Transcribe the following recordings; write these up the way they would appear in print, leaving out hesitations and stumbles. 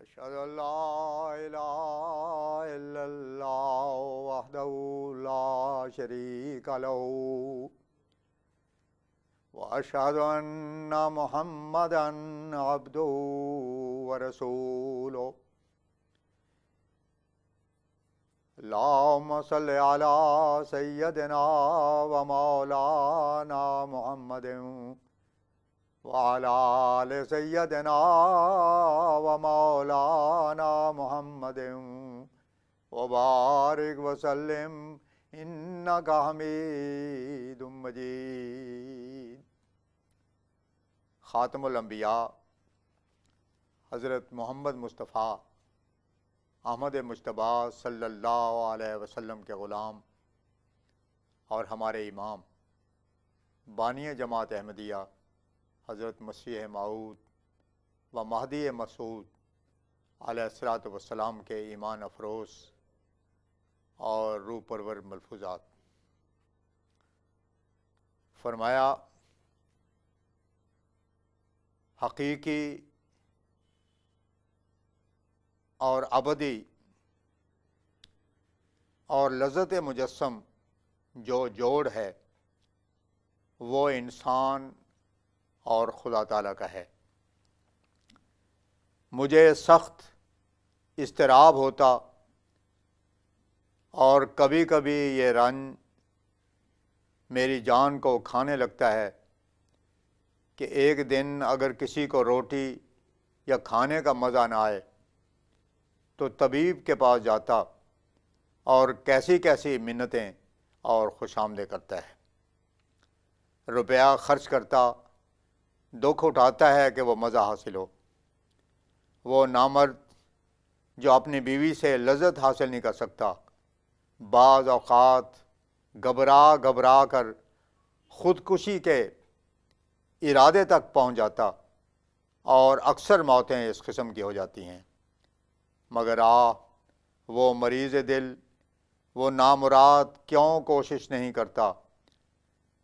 أشهد أن لا إله إلا الله وحده لا شريك له وأشهد أن محمدا عبده ورسوله. اللهم صل على سيدنا ومولانا محمد وعلى آل سيدنا ومولانا محمد وبارك وسلم إنك حميد مجيد. خاتم الانبیاء حضرت محمد مصطفیٰ احمد مجتبیٰ صلی اللہ علیہ وسلم کے غلام اور ہمارے امام بانی جماعت احمدیہ حضرت مسیح موعود و مہدی مسعود علیہ الصلوۃ والسلام کے ایمان افروز اور روح پرور ملفوظات. فرمایا حقیقی اور ابدی اور لذت مجسم جو جوڑ ہے وہ انسان اور خدا تعالیٰ کا ہے. مجھے سخت اضطراب ہوتا اور کبھی کبھی یہ رنج میری جان کو کھانے لگتا ہے کہ ایک دن اگر کسی کو روٹی یا کھانے کا مزہ نہ آئے تو طبیب کے پاس جاتا اور کیسی کیسی منتیں اور خوش آمدیں کرتا ہے. روپیہ خرچ کرتا، دکھ اٹھاتا ہے کہ وہ مزہ حاصل ہو. وہ نامرد جو اپنی بیوی سے لذت حاصل نہیں کر سکتا، بعض اوقات گھبرا کر خودکشی کے ارادے تک پہنچ جاتا اور اکثر موتیں اس قسم کی ہو جاتی ہیں. مگر وہ مریض دل، وہ نامراد کیوں کوشش نہیں کرتا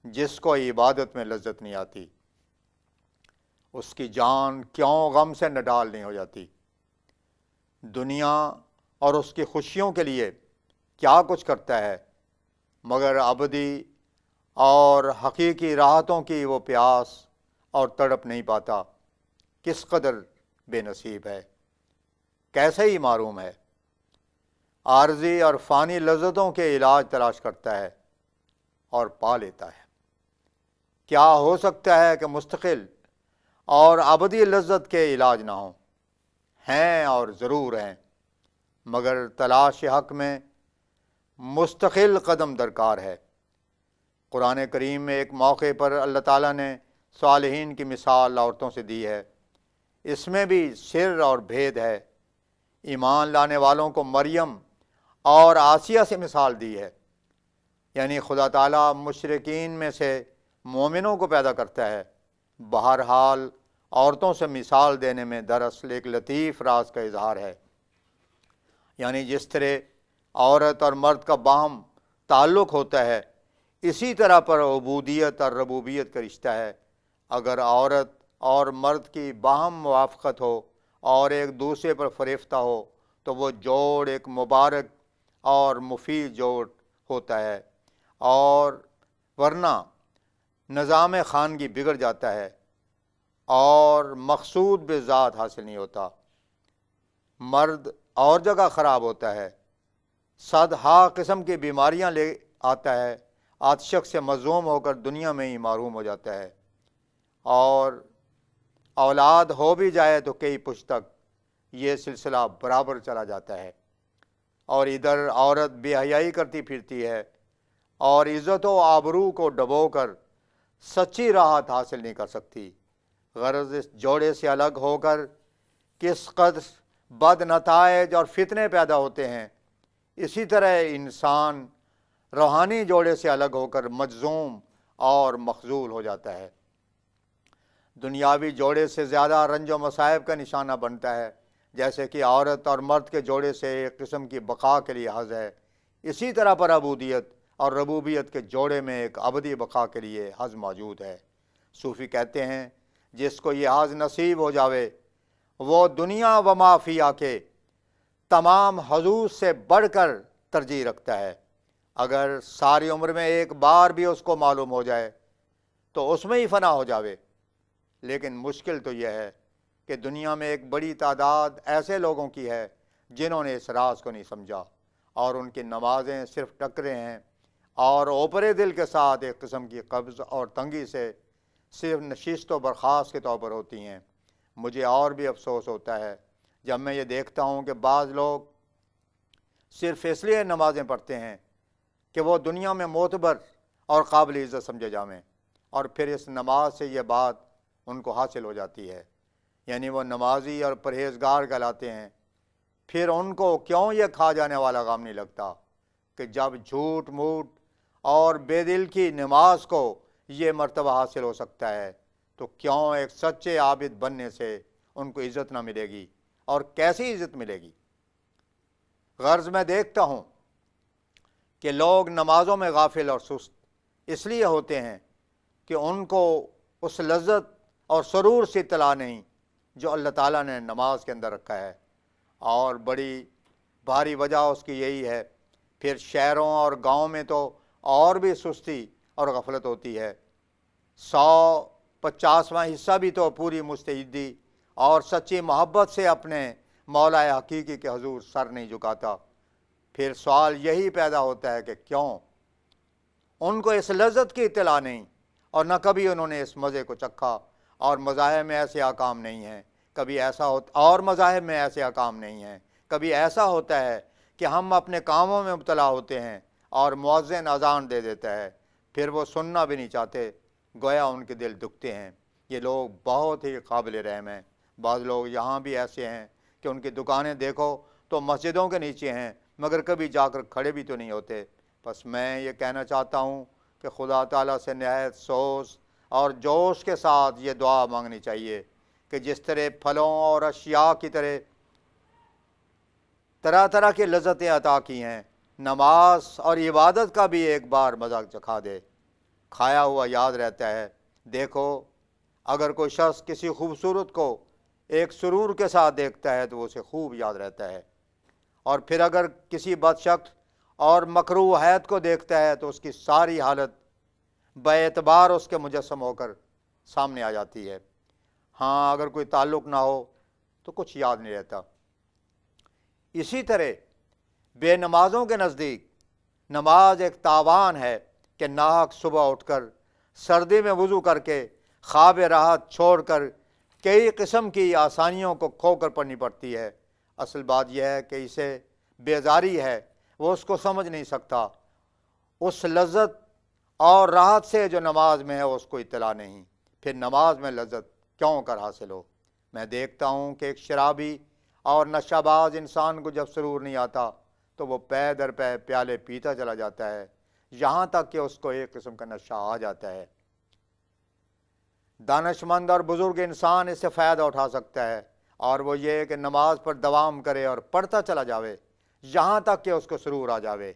جس کو عبادت میں لذت نہیں آتی؟ اس کی جان کیوں غم سے نڈال نہیں ہو جاتی؟ دنیا اور اس کی خوشیوں کے لیے کیا کچھ کرتا ہے، مگر ابدی اور حقیقی راحتوں کی وہ پیاس اور تڑپ نہیں پاتا. کس قدر بے نصیب ہے، کیسے ہی معروم ہے. عارضی اور فانی لذتوں کے علاج تلاش کرتا ہے اور پا لیتا ہے. کیا ہو سکتا ہے کہ مستقل اور ابدی لذت کے علاج نہ ہوں؟ ہیں اور ضرور ہیں، مگر تلاش حق میں مستقل قدم درکار ہے. قرآن کریم میں ایک موقع پر اللہ تعالیٰ نے صالحین کی مثال عورتوں سے دی ہے. اس میں بھی سر اور بھید ہے. ایمان لانے والوں کو مریم اور آسیہ سے مثال دی ہے. یعنی خدا تعالیٰ مشرکین میں سے مومنوں کو پیدا کرتا ہے. بہرحال عورتوں سے مثال دینے میں دراصل ایک لطیف راز کا اظہار ہے. یعنی جس طرح عورت اور مرد کا باہم تعلق ہوتا ہے، اسی طرح پر عبودیت اور ربوبیت کا رشتہ ہے. اگر عورت اور مرد کی باہم موافقت ہو اور ایک دوسرے پر فریفتہ ہو تو وہ جوڑ ایک مبارک اور مفید جوڑ ہوتا ہے، اور ورنہ نظام خانگی بگڑ جاتا ہے اور مقصود بے ذات حاصل نہیں ہوتا. مرد اور جگہ خراب ہوتا ہے، صد ہا قسم کی بیماریاں لے آتا ہے، عاشق سے مظلوم ہو کر دنیا میں ہی محروم ہو جاتا ہے، اور اولاد ہو بھی جائے تو کئی پشت تک یہ سلسلہ برابر چلا جاتا ہے. اور ادھر عورت بے حیائی کرتی پھرتی ہے اور عزت و آبرو کو ڈبو کر سچی راحت حاصل نہیں کر سکتی. غرض اس جوڑے سے الگ ہو کر کس قدر بد نتائج اور فتنے پیدا ہوتے ہیں، اسی طرح انسان روحانی جوڑے سے الگ ہو کر مجذوم اور مخذول ہو جاتا ہے. دنیاوی جوڑے سے زیادہ رنج و مصائب کا نشانہ بنتا ہے، جیسے کہ عورت اور مرد کے جوڑے سے ایک قسم کی بقا کے لیے حظ ہے، اسی طرح پر عبودیت اور ربوبیت کے جوڑے میں ایک ابدی بقا کے لیے حظ موجود ہے. صوفی کہتے ہیں جس کو یہ حظ نصیب ہو جاوے وہ دنیا و ما فیہا کے تمام حظوظ سے بڑھ کر ترجیح رکھتا ہے۔ اگر ساری عمر میں ایک بار بھی اس کو معلوم ہو جائے تو اس میں ہی فنا ہو جاوے۔ لیکن مشکل تو یہ ہے کہ دنیا میں ایک بڑی تعداد ایسے لوگوں کی ہے جنہوں نے اس راز کو نہیں سمجھا، اور ان کی نمازیں صرف ٹکرے ہیں اور اوپرے دل کے ساتھ ایک قسم کی قبض اور تنگی سے صرف نشست و برخاست کے طور پر ہوتی ہیں۔ مجھے اور بھی افسوس ہوتا ہے جب میں یہ دیکھتا ہوں کہ بعض لوگ صرف اس لیے نمازیں پڑھتے ہیں کہ وہ دنیا میں معتبر اور قابل عزت سمجھے جائیں، اور پھر اس نماز سے یہ بات ان کو حاصل ہو جاتی ہے، یعنی وہ نمازی اور پرہیزگار کہلاتے ہیں۔ پھر ان کو کیوں یہ کھا جانے والا غم نہیں لگتا کہ جب جھوٹ موٹ اور بے دل کی نماز کو یہ مرتبہ حاصل ہو سکتا ہے تو کیوں ایک سچے عابد بننے سے ان کو عزت نہ ملے گی، اور کیسی عزت ملے گی؟ غرض میں دیکھتا ہوں کہ لوگ نمازوں میں غافل اور سست اس لیے ہوتے ہیں کہ ان کو اس لذت اور سرور سے اطلاع نہیں جو اللہ تعالیٰ نے نماز کے اندر رکھا ہے، اور بڑی بھاری وجہ اس کی یہی ہے۔ پھر شہروں اور گاؤں میں تو اور بھی سستی اور غفلت ہوتی ہے۔ 150واں حصہ بھی تو پوری مستعدی اور سچی محبت سے اپنے مولا حقیقی کے حضور سر نہیں جھکاتا۔ پھر سوال یہی پیدا ہوتا ہے کہ کیوں ان کو اس لذت کی اطلاع نہیں، اور نہ کبھی انہوں نے اس مزے کو چکھا، اور مذاہب میں ایسے احکام نہیں ہیں۔ کبھی ایسا ہوتا اور مذاہب میں ایسے احکام نہیں ہیں۔ کبھی ایسا ہوتا ہے کہ ہم اپنے کاموں میں مبتلا ہوتے ہیں اور مؤذن اذان دے دیتا ہے، پھر وہ سننا بھی نہیں چاہتے، گویا ان کے دل دکھتے ہیں۔ یہ لوگ بہت ہی قابل رحم ہیں۔ بعض لوگ یہاں بھی ایسے ہیں کہ ان کی دکانیں دیکھو تو مسجدوں کے نیچے ہیں، مگر کبھی جا کر کھڑے بھی تو نہیں ہوتے۔ بس میں یہ کہنا چاہتا ہوں کہ خدا تعالیٰ سے نہایت سوز اور جوش کے ساتھ یہ دعا مانگنی چاہیے کہ جس طرح پھلوں اور اشیاء کی طرح طرح کی لذتیں عطا کی ہیں، نماز اور عبادت کا بھی ایک بار مزہ چکھا دے۔ کھایا ہوا یاد رہتا ہے۔ دیکھو، اگر کوئی شخص کسی خوبصورت کو ایک سرور کے ساتھ دیکھتا ہے تو اسے خوب یاد رہتا ہے، اور پھر اگر کسی بدشکل اور مکروہ حیت کو دیکھتا ہے تو اس کی ساری حالت بے اعتبار اس کے مجسم ہو کر سامنے آ جاتی ہے۔ ہاں، اگر کوئی تعلق نہ ہو تو کچھ یاد نہیں رہتا۔ اسی طرح بے نمازوں کے نزدیک نماز ایک تاوان ہے کہ ناحق صبح اٹھ کر سردی میں وضو کر کے خواب راحت چھوڑ کر کئی قسم کی آسانیوں کو کھو کر پڑھنی پڑتی ہے۔ اصل بات یہ ہے کہ اسے بیزاری ہے، وہ اس کو سمجھ نہیں سکتا۔ اس لذت اور راحت سے جو نماز میں ہے اس کو اطلاع نہیں، پھر نماز میں لذت کیوں کر حاصل ہو؟ میں دیکھتا ہوں کہ ایک شرابی اور نشہ باز انسان کو جب سرور نہیں آتا تو وہ پے در پے پیالے پیتا چلا جاتا ہے، یہاں تک کہ اس کو ایک قسم کا نشہ آ جاتا ہے۔ دانش مند اور بزرگ انسان اس سے فائدہ اٹھا سکتا ہے، اور وہ یہ کہ نماز پر دوام کرے اور پڑھتا چلا جاوے یہاں تک کہ اس کو سرور آ جاوے۔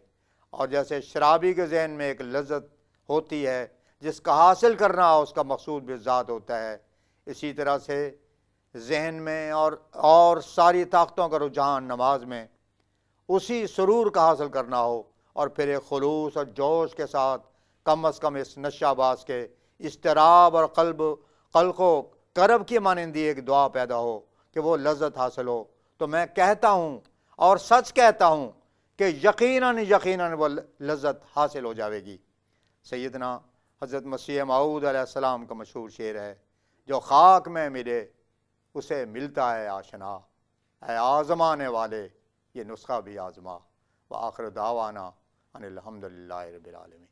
اور جیسے شرابی کے ذہن میں ایک لذت ہوتی ہے جس کا حاصل کرنا اس کا مقصود بھی ذات ہوتا ہے، اسی طرح سے ذہن میں اور ساری طاقتوں کا رجحان نماز میں اسی سرور کا حاصل کرنا ہو، اور پھر ایک خلوص اور جوش کے ساتھ کم از کم اس نشہ باز کے اضطراب اور قلق و کرب کی مانندی ایک دعا پیدا ہو کہ وہ لذت حاصل ہو، تو میں کہتا ہوں اور سچ کہتا ہوں کہ یقیناً وہ لذت حاصل ہو جاوے گی۔ سیدنا حضرت مسیح موعود علیہ السلام کا مشہور شعر ہے، جو خاک میں ملے اسے ملتا ہے آشنا، اے آزمانے والے یہ نسخہ بھی آزما۔ وآخر دعوانا ان الحمدللہ رب العالمین۔